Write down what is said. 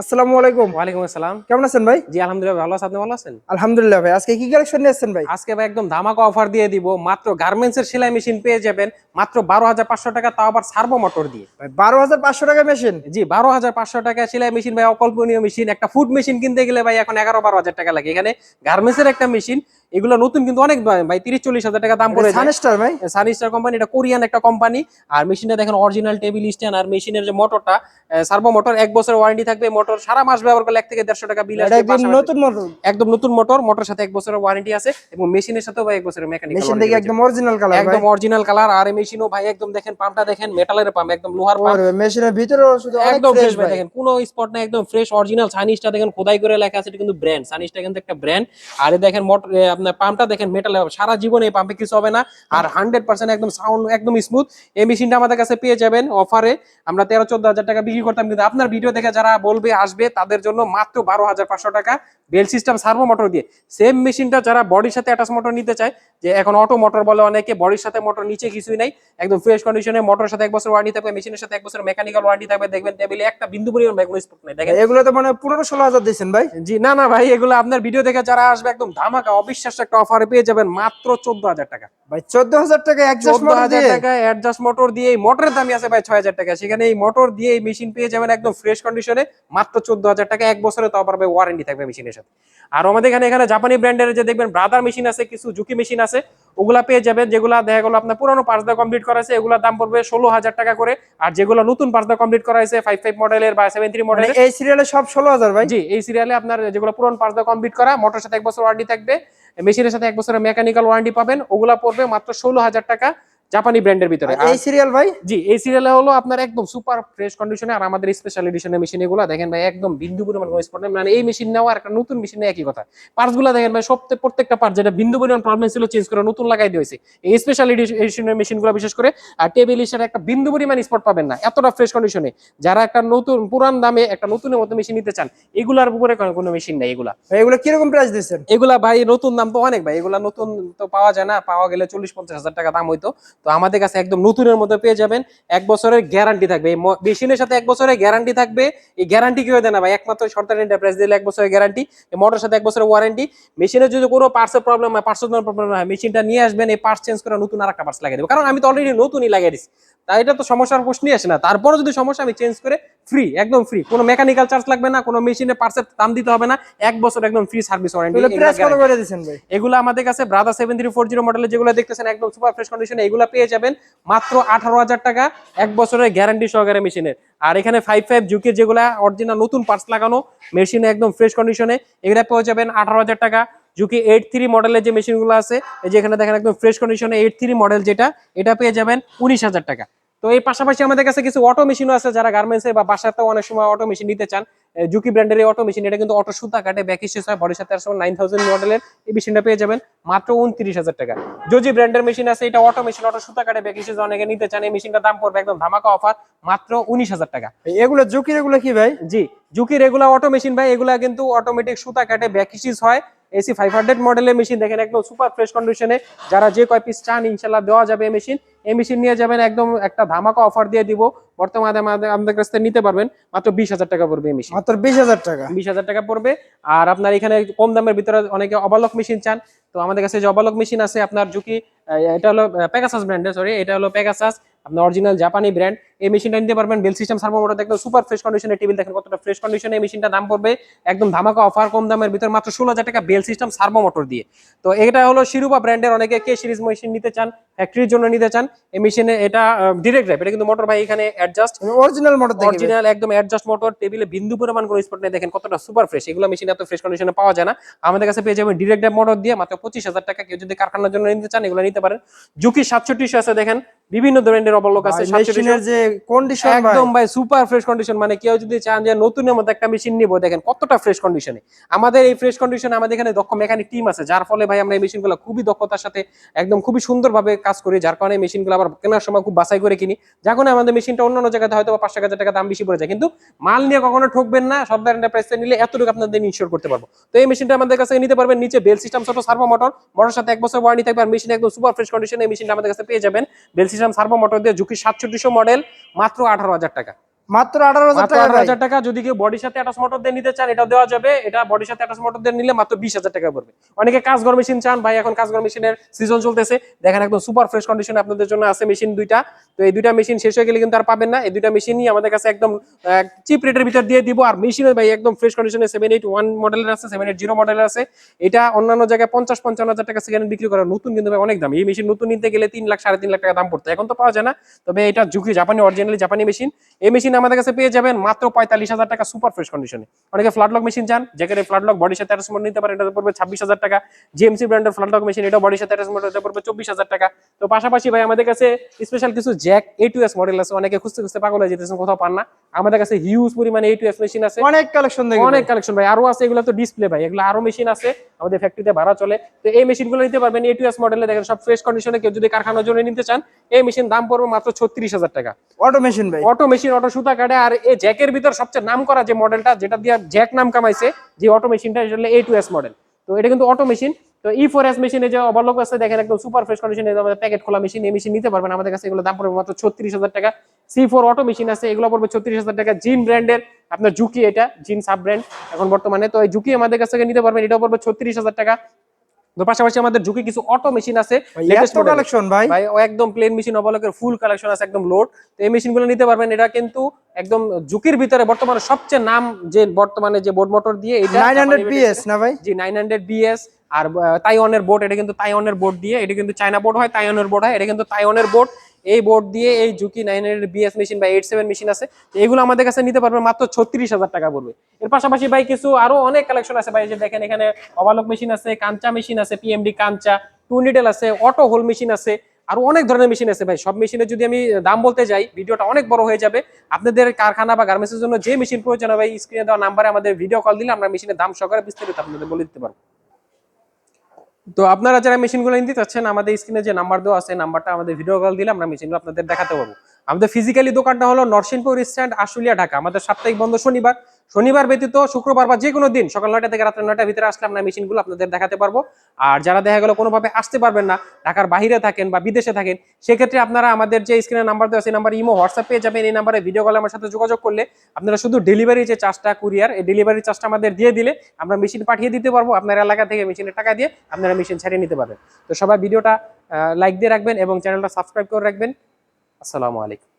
আসসালামু আলাইকুম। ওয়ালাইকুম আসসালাম। কেমন আছেন ভাই? জি, আলহামদুলিল্লাহ ভালো আছি। আপনি ভালো আছেন? আলহামদুলিল্লাহ ভাই। আজকে কি কালেকশন নিয়ে আসছেন ভাই? আজকে ভাই একদম ধামাকা অফার দিয়ে দিব। মাত্র গার্মেন্টস এর সেলাই মেশিন পেয়ে যাবেন মাত্র ১২,৫০০ টাকা, তাও আবার সার্ভো মোটর দিয়ে। ভাই ১২,৫০০ টাকা মেশিন। জি, ১২,৫০০ টাকা সেলাই মেশিন ভাই, অকল্পনীয় মেশিন। একটা ফুড মেশিন কিনতে গেলে ভাই এখন ১১-১২ হাজার টাকা লাগে। এখানে গার্মেন্টস এর একটা মেশিন, এগুলো নতুন কিন্তু অনেক দাম ভাই, ৩০-৪০ হাজার টাকা দাম এটা পড়ে যায়। সানস্টার ভাই। সানিস্টার কোম্পানি, এটা কোরিয়ান একটা কোম্পানি। আর মেশিনটা দেখেন অরিজিনাল টেবিল স্ট্যান্ড, আর মেশিনের যে মোটরটা সার্ভো মোটর, ১ বছরের ওয়ারেন্টি থাকবে। মোটর সারা মাস ব্যবহার করলে ১ থেকে ১৫০ টাকা বিল এটা আসবে। একদম পাশাপাশি নতুন মোটর। একদম নতুন মোটর, মোটরের সাথে ১ বছরের ওয়ারেন্টি আছে এবং মেশিনের সাথেও ভাই ১ বছরের মেকানিক্যাল মেশিন ওয়ারেন্টি দেখে রয়েছে। একদম অরিজিনাল কালার ভাই। একদম অরিজিনাল কালার। আর এই মেশিনও ভাই একদম দেখেন, পাম্পটা দেখেন মেটালের পাম্প, একদম লোহার পাম্প। ওরে ভাই মেশিনের ভিতরেও শুধু অনেক একদম ফ্রেশ ফ্রেশ ভাই, ভাই। দেখেন কোনো স্পট নাই, একদম ফ্রেশ অরিজিনাল। সানিসটা দেখেন খোদাই করে লেখা আছে, এটা কিন্তু ব্র্যান্ড। সানিসটা কিন্তু একটা ব্র্যান্ড। আর এই দেখেন মোটর, আপনার পাম্পটা দেখেন মেটালের, সারা জীবন এই পাম্পে কিছু হবে না। আর 100% একদম সাউন্ড একদম স্মুথ। এই মেশিনটা আমাদের কাছে পেয়ে যাবেন অফারে। আমরা ১৩-১৪ হাজার টাকা বিক্রি করতাম, কিন্তু আপনার ভিডিও দেখে যারা বলবে আসবে তাদের জন্য মাত্র ১২,৫০০ টাকা বেল সিস্টেম সার্ভো মোটর দিয়ে। সেম মেশিনটা যারা বডির সাথে অ্যাটাচ মোটর নিতে চায়, যে এখন অটো মোটর বলে অনেকে, বডির সাথে মোটর, নিচে কিছুই নাই, একদম ফ্রেশ কন্ডিশনে, মোটরের সাথে ১ বছর ওয়ারেন্টি থাকবে, মেশিনের সাথে ১ বছর মেকানিক্যাল ওয়ারেন্টি থাকবে। দেখবেন টেবিলে একটা বিন্দু পরিমাণ কোনো স্পট নাই, ভাই দেখেন। এগুলো তো মানে ১৫-১৬ হাজার দিচ্ছেন ভাই। জি না না ভাই, এগুলো আপনার ভিডিও দেখে যারা আসবে একদম ধামাকা অবিশ্বাস্য একটা অফারে পেয়ে যাবেন মাত্র ১৪,০০০ টাকা। ভাই ১৪,০০০ টাকা অ্যাডজাস্ট চোদ্দ মোটর হাজার দিয়ে। টাকা অ্যাডজাস্ট মোটর দিয়ে। এই মোটরের দামই আছে ভাই ৬,০০০ টাকা, সেখানে এই মোটর দিয়ে এই মেশিন পেয়ে যাবেন একদম ফ্রেশ কন্ডিশনে মাত্র ১৪,০০০ টাকা। ১ বছরে তাও পারবে ওয়ারেন্টি থাকবে মেশিনের সাথে। আর আমাদের এখানে এখানে জাপানি ব্র্যান্ডের যে দেখবেন ব্রাদার মেশিন আছে, কিছু ঝুঁকি মেশিন আছে, ওগুলা পেয়ে যাবেন। যেগুলা দেখা গেলো আপনার পুরানো পার্টস দিয়ে কমপ্লিট করা আছে, এগুলোর দাম পড়বে ১৬,০০০ টাকা করে। আর যেগুলো নতুন পার্টস দিয়ে কমপ্লিট করা হয়েছে ৫৫ মডেলের বা ৭৩ মানে মডেলের, এই সিরিয়ালে সব ১৬,০০০ ভাই। জি এই সিরিয়ালে আপনার যেগুলো পুরনো পার্টস দিয়ে কমপ্লিট করা, মোটরের সাথে ১ বছর ওয়ারেন্টি থাকবে, মেশিনের সাথে ১ বছরের মেকানিক্যাল ওয়ারেন্টি পাবেন, ওগুলা পড়বে মাত্র ১৬,০০০ টাকা জাপানি ব্র্যান্ডের ভিতরে। আর আর এই সিরিয়াল ভাই। জি এই সিরিয়ালে হলো আপনার একদম সুপার ফ্রেশ কন্ডিশনে। আর আমাদের স্পেশাল এডিশনের মেশিন এগুলো দেখেন ভাই, একদম বিন্দু পরিমাণ কোনো স্পট নেই। মানে এই মেশিন নেওয়া আর একটা নতুন মেশিন একই কথা। পার্টস গুলো দেখেন ভাই, প্রত্যেকটা পার্ট যেটা বিন্দু পরিমাণ প্রবলেম ছিল চেঞ্জ করে নতুন লাগাই দিয়েছে এই স্পেশাল এডিশনের মেশিন গুলো বিশেষ করে। আর টেবিল হিসেবে একটা বিন্দু পরিমাণ স্পট পাবেন না, এতটা ফ্রেশ কন্ডিশনে। যারা একটা নতুন পুরান দামে একটা নতুনের মতো মেশিন নিতে চান, এগুলার উপরে কোনো মেশিন নাই এগুলা। ভাই এগুলো কিরকম প্রাইস দিচ্ছেন? এগুলা ভাই নতুন দাম তো অনেক ভাই, এগুলা নতুন তো পাওয়া যায় না, পাওয়া গেলে ৪০-৫০ হাজার টাকা দাম হইতো। তো আমাদের কাছে একদম নতুনের মধ্যে পেয়ে যাবেন। ১ বছরের গ্যারান্টি থাকবে, এই মেশিনের সাথে ১ বছরের গ্যারান্টি থাকবে। এই গ্যারান্টি কেউ দেয় না ভাই, একমাত্র সরকারি এন্টারপ্রাইজ দিলে ১ বছরের গ্যারান্টি, এই মোটরের সাথে ১ বছরের ওয়ারেন্টি। মেশিনের যদি কোনো পার্টসের প্রবলেম হয়, পার্টসের প্রবলেম হয়, মেশিনটা নিয়ে আসবেন, এই পার্টস চেঞ্জ করে নতুন আরেকটা পার্টস লাগিয়ে দেবো, কারণ আমি তো অলরেডি নতুনই লাগিয়ে দিচ্ছি। তাই এটা তো সমস্যার প্রশ্নই আসে না। তারপরে যদি সমস্যা, আমি চেঞ্জ করে ফ্রি, একদম ফ্রি, কোনো মেকানিক্যাল চার্জ লাগবে না, কোনো মেশিনের পার্টসের দাম দিতে হবে না। ১ বছর একদম ফ্রি সার্ভিস ওয়ারেন্টি। এগুলো প্রাইস কত করে দিচ্ছেন ভাই? এগুলো আমাদের কাছে ব্রাদার 7340 মডেলের যেগুলো দেখতেছেন একদম সুপার ফ্রেশ কন্ডিশনে, এগুলো পেয়ে যাবেন মাত্র ১৮,০০০ টাকা ১ বছরের গ্যারান্টি সহকারে মেশিনের। আর এখানে 55 জুকের যেগুলো অরিজিনাল নতুন পার্টস লাগানো মেশিনে একদম ফ্রেশ কন্ডিশনে, এগুলো পেয়ে যাবেন ১৮,০০০ টাকা। জুকি 83 মডেলের যে মেশিনগুলো আছে, এই যে এখানে দেখেন একদম ফ্রেশ কন্ডিশনে 83 মডেল যেটা, এটা পেয়ে যাবেন ১৯,০০০ টাকা। তো এই পাশাপাশি আমাদের কাছে কিছু অটো মেশিনও আছে, যারা গার্মেন্টসে বা বাসাতেও অনেক সময় অটো মেশিন নিতে চান। জুকি ব্র্যান্ডের এই অটো মেশিন, এটা কিন্তু অটো সুতা কাটে, ব্যাক স্টিচ হয়, বডির সাথে 9000 মডেলের এই মেশিনটা পেয়ে যাবেন মাত্র ২৯,০০০ টাকা। জোজি ব্র্যান্ডের মেশিন আছে, এটা অটো মেশিন, অটো সুতা কাটে, ব্যাক স্টিচ অনেকে নিতে চান, এই মেশিনটার দাম পড়বে একদম ধামাকা অফার মাত্র ১৯,০০০ টাকা। এগুলো জুকির এগুলো কি ভাই? জি, জুকি রেগুলার অটো মেশিন ভাই, এগুলা কিন্তু অটোমেটিক সুতা কাটে, ব্যাক স্টিচ হয়। এসি 500 মডেলের মেশিন দেখেন একদম সুপার ফ্রেশ কন্ডিশনে। যারা যে কয় পিস চান ইনশাআল্লাহ দেওয়া যাবে এই মেশিন। এই মেশিন নিয়ে যাবেন, একদম একটা ধামাকা অফার দিয়ে দিব। বর্তমানে আমাদের কাছ থেকে নিতে পারবেন মাত্র ২০,০০০ টাকা পড়বে এই মেশিন। মাত্র ২০,০০০ টাকা। ২০,০০০ টাকা পড়বে। আর আপনার এখানে কম দামের ভিতরে অনেকে অবালক মেশিন চান, তো আমাদের কাছে যে অবালক মেশিন আছে আপনার জুকি, এটা হলো পেগাসাস ব্র্যান্ডের, সরি এটা হলো পেগাসাস, আপনার অরিজিনাল জাপানি ব্র্যান্ড। এই মেশিনটা নিতে পারবেন বেল সিস্টেম সার্ভো মোটর, একদম সুপার ফ্রেশ কন্ডিশনে। টেবিল দেখেন কতটা ফ্রেশ কন্ডিশনে। এই মেশিনটা দাম পড়বে একদম ধামাকা অফার কম দামের ভিতর মাত্র ১৬,০০০ টাকা বেল সিস্টেম সার্ভো মোটর দিয়ে। তো এটা হলো শিরুপা ব্র্যান্ডের, অনেকে কে সিরিজ মেশিন নিতে চান, ফ্যাক্টরির জন্য নিতে চান। এই মেশিনে এটা ডিরেক্ট ড্রাইভ, এটা কিন্তু মোটর ভাই এখানে অ্যাডজাস্ট, অরিজিনাল মোটর দেখে ভাই। অরিজিনাল একদম অ্যাডজাস্ট মোটর। টেবিলে বিন্দু পরিমাণ কোনো স্পট নেই, দেখেন কতটা সুপার ফ্রেশ। এগুলো মেশিন এত ফ্রেশ কন্ডিশনে পাওয়া যায় না, আমাদের কাছে পেয়ে যাবেন ডিরেক্ট ড্রাইভ মোটর দিয়ে মাত্র ২৫,০০০ টাকা। কেউ যদি কারখানার জন্য নিতে চান এগুলো নিতে পারেন। জুকি ৬৭০০ আছে, দেখেন বিভিন্ন ব্র্যান্ডের অবলোক আছে। মেশিনের যে কন্ডিশন একদম ভাই সুপার ফ্রেশ কন্ডিশন, মানে কেউ যদি চান যে নতুনের মতো একটা মেশিন নিব, দেখেন কতটা ফ্রেশ কন্ডিশনে। আমাদের এই ফ্রেশ কন্ডিশনে আমাদের এখানে দক্ষ মেকানিক টিম আছে, যার ফলে ভাই আমরা এই মেশিনগুলো খুবই দক্ষতার সাথে একদম খুবই সুন্দরভাবে কাজ করি, যার কারণে মেশিনগুলো আবার কেনার সময় খুব বাছাই করে কিনি। যার কারণে আমাদের মেশিনটা অন্যান্য জায়গাতে হয়তো ৫-১০০০ টাকা দাম বেশি পড়ে যায়, কিন্তু মাল নিয়ে কখনো ঠকবেন না। সব ধরনের প্রাইসে নিলে এতটুকু আপনাদের ইনশিওর করতে পারবো। তো এই মেশিনটা আমাদের কাছে নিতে পারবেন। নিচে বেল সিস্টেম ছোট সার্ভো মোটর, মোটরের সাথে ১ বছর ওয়ারেন্টি থাকবে। আর মেশিন একদম সুপার ফ্রেশ কন্ডিশনে এই মেশিনটা আমাদের কাছে পেয়ে যাবেন বেল সিস্টেম সার্ভো মোটর দিয়ে। জুকি ৬৭০০ মডেল মাত্র ১৮,০০০ টাকা। মাত্র 18,000 মাত্র টাকা ভাই। 18,000 টাকা। যদি কেউ বডির সাথে অ্যাটাচ মোটর দিয়ে নিতে চান এটাও দেওয়া যাবে। এটা বডির সাথে অ্যাটাচ মোটর দিয়ে নিলে মাত্র 20,000 টাকা পড়বে। অনেকে কাজঘর মেশিন চান ভাই, এখন কাজঘর মেশিনের সিজন চলতেছে, দেখেন একদম সুপার ফ্রেশ কন্ডিশনে আপনাদের জন্য আছে মেশিন দুইটা। তো এই দুইটা মেশিন শেষ হয়ে গেলে কিন্তু আর পাবেন না। এই দুইটা মেশিনই আমাদের কাছে একদম চিপ রেটের ভিতর দিয়ে দিব। আর মেশিনের ভাই একদম ফ্রেশ কন্ডিশনে 781 মডেলের আছে, 780 মডেলের আছে। এটা অন্যান্য জায়গায় 50-55 হাজার টাকা সেকেন্ড বিক্রি করা, নতুন কিন্তু ভাই অনেক দাম। এই মেশিন নতুন নিতে গেলে 3 লাখ 3.5 লাখ টাকা দাম পড়তো, এখন তো পাওয়া যায় না। তবে এটা ঝুঁকি জাপানি, অরিজিনালি জাপানি মেশিন। এই মেশিন আমাদের কাছে পেয়ে যাবেন মাত্র 45,000 টাকা সুপার ফ্রেশ কন্ডিশনে। অনেকে ফ্ল্যাটলক মেশিন চান, যেখানে ফ্ল্যাটলক বডির সাথে অ্যাটাচমেন্ট নিতে পারেন, এটা পড়বে 26,000 টাকা। জিএমসি ব্র্যান্ডের ফ্ল্যাটলক মেশিন, এটা বডির সাথে অ্যাটাচমেন্ট, এটা পড়বে 24,000 টাকা। তো পাশাপাশি ভাই আমাদের কাছে স্পেশাল কিছু জ্যাক A2S মডেল আছে, অনেকে খুঁজতে খুঁজতে পাগল হয়ে যেতেছেন, কোথাও পান না। আমাদের কাছে হিউজ পরিমাণে A2S মেশিন আছে, অনেক কালেকশন দেখি অনেক কালেকশন ভাই। আরো আছে, এগুলো তো ডিসপ্লে ভাই, এগুলো আরো মেশিন আছে, আমাদের ফ্যাক্টরিতে ভাড়া চলে। তো এই মেশিনগুলো নিতে পারবেন A2S মডেলে, দেখেন সব ফ্রেশ কন্ডিশনে। কেউ যদি কারখানার জন্য নিতে চান, এই মেশিন দাম পড়বে মাত্র 36,000 টাকা। অটো মেশিন ভাই। অটো মেশিন, অটো সুতা কাটে। আর এই জ্যাকের ভিতর সবচেয়ে নাম করা যে মডেলটা, যেটা দিয়ে জ্যাক নাম কামাইছে, যে অটো মেশিনটা, সেটা হলো A2S মডেল। তো এটা কিন্তু অটো মেশিন। তো E4S মেশিনে যে ওভারলক আছে দেখেন, একদম সুপার ফ্রেশ কন্ডিশনে, আমাদের প্যাকেট খোলা মেশিন। এই মেশিন নিতে পারবেন আমাদের কাছে, এগুলো দাম পড়বে মাত্র 36,000 টাকা। C4 অটো মেশিন আছে, এগুলো পড়বে 36,000 টাকা। জিন ব্র্যান্ডের আপনার জুকি, এটা জিন সাব ব্র্যান্ড এখন বর্তমানে। তো এই জুকি আমাদের কাছ থেকে নিতে পারবেন, এটাও পড়বে 36,000 টাকা। তো পাশাপাশি আমাদের ঝুঁকি কিছু অটো মেশিন আছে, লেটেস্ট মডেল কালেকশন ভাই। ভাই। ও একদম প্লেন মেশিন, অবলকের ফুল কালেকশন আছে, একদম লোড। তো এই মেশিনগুলো নিতে পারবেন। এটা কিন্তু একদম ঝুঁকির ভিতরে বর্তমানে সবচেয়ে নাম, যে বর্তমানে যে বোর্ড মোটর দিয়ে, এটা 900 BS না ভাই? জি 900 BS। আর তাইওয়ানের বোর্ড, এটা কিন্তু তাইওয়ানের বোর্ড দিয়ে, এটা কিন্তু চায়না বোর্ড হয়, তাইওয়ানের বোর্ড হয়, এটা কিন্তু তাইওয়ানের বোর্ড। এই বোর্ড দিয়ে এই ঝুঁকি 900 BS মেশিন বা 87 মেশিন আছে, এগুলো আমাদের কাছে নিতে পারবেন মাত্র 36,000 টাকা পড়বে। এর পাশাপাশি ভাই কিছু আরো অনেক কালেকশন আছে ভাই, যে দেখেন এখানে ওভারলক মেশিন আছে, কাঞ্চা মেশিন আছে, PMD কাঞ্চা, টু নিডেল আছে, অটো হোল মেশিন আছে, আরো অনেক ধরনের মেশিন আছে ভাই। সব মেশিনের যদি আমি দাম বলতে যাই, ভিডিওটা অনেক বড় হয়ে যাবে। আপনাদের কারখানা বা গার্মেন্টসের জন্য যে মেশিন প্রয়োজন হবে, স্ক্রিনে দেওয়া নাম্বারে আমাদের ভিডিও কল দিলে আমরা মেশিনের দাম সহকারে বিস্তারিত আপনাদের বলে দিতে পারবো। তো আপনারা যারা মেশিনগুলো নিতে চাচ্ছেন, আমাদের স্ক্রিনে যে নাম্বার দেওয়া আছে, নাম্বারটা আমাদের ভিডিও কল দিলে আমরা মেশিনগুলো আপনাদের দেখাতে পারবো। আমাদের ফিজিক্যালি দোকানটা হলো নরসিংপুর স্ট্যান্ড, আশুলিয়া, ঢাকা। আমাদের সাপ্তাহিক বন্ধ শনিবার, শনিবার ব্যতীত শুক্রবার বা যে কোনো দিন সকাল 9টা থেকে রাত্রে 9টার ভিতরে আসলে আমরা মেশিনগুলো আপনাদের দেখাতে পারবো। আর যারা দেখা গেল কোনোভাবে আসতে পারবেন না, ঢাকার বাইরে থাকেন বা বিদেশে থাকেন, সেক্ষেত্রে আপনারা আমাদের যে স্ক্রিনে নাম্বার দেওয়া আছে, নাম্বার ইমো হোয়াটসঅ্যাপ পেয়ে যাবেন। এই নাম্বারে ভিডিও কলে আমার সাথে যোগাযোগ করলে আপনারা শুধু ডেলিভারি যে চার্জটা, কুরিয়ার, এই ডেলিভারি চার্জটা আমাদের দিয়ে দিলে আমরা মেশিন পাঠিয়ে দিতে পারবো। আপনার এলাকা থেকে মেশিনের টাকা দিয়ে আপনারা মেশিন ছাড়িয়ে নিতে পারবেন। তো সবাই ভিডিওটা লাইক দিয়ে রাখবেন এবং চ্যানেলটা সাবস্ক্রাইব করে রাখবেন। আসসালামু আলাইকুম।